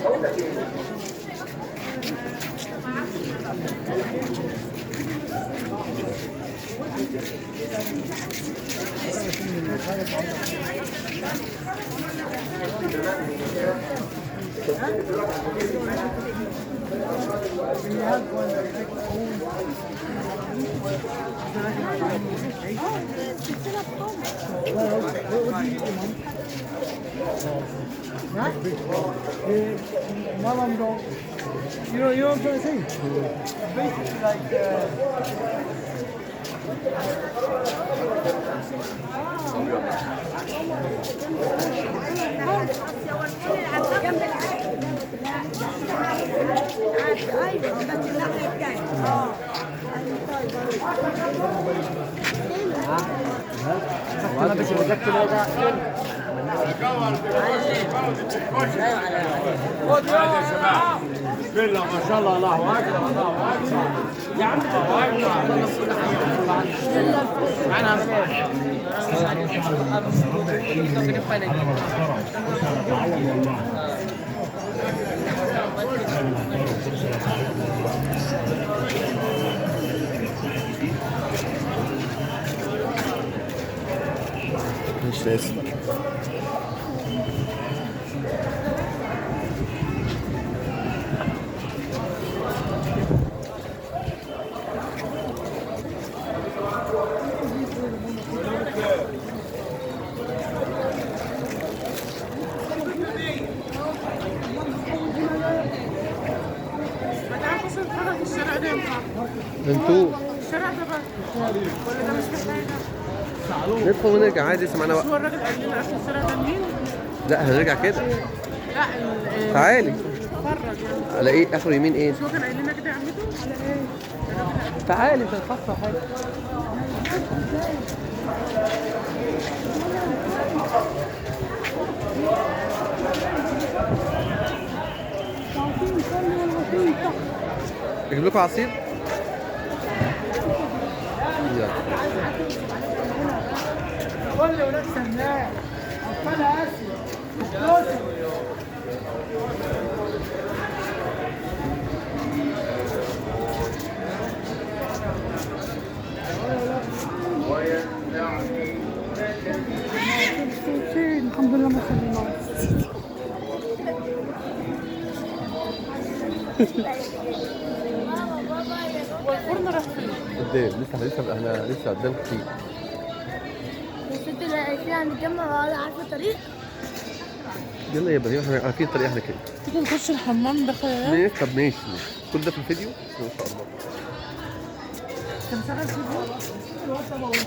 You know what I'm trying to say? Basically like بسم الله ما شاء الله الله اكبر الله اكبر يا عم الله مش لازم. انتوا الشارع ده بقى ولا ده مش محتاجة؟ ندخل ونرجع عادي، لسه معانا هو وقت. الراجل قال لنا عشان الشارع ده مين؟ لا هنرجع كده. لا تعالي اتفرج يعني. على ايه اخر يمين ايه؟ مش هو كان قايل لنا كده يا عمته؟ على ايه؟ تعالي مش هنخسر حاجه. اجيب لكم عصير؟ يلا. قول لي ولاد سناء اطفال اسيا الحمد لله ما شاء الله. والفرن راح فين؟ قدام احنا لسه قدام كتير. الست اللي عايشين هنتجمع مع بعض، عارفه الطريق؟ يلا يا بني احنا عارفين الطريق احنا كده. تيجي نخش الحمام ده خيال. ماشي طب ماشي كل ده في الفيديو؟ ما شاء الله. كان شغال فيديو؟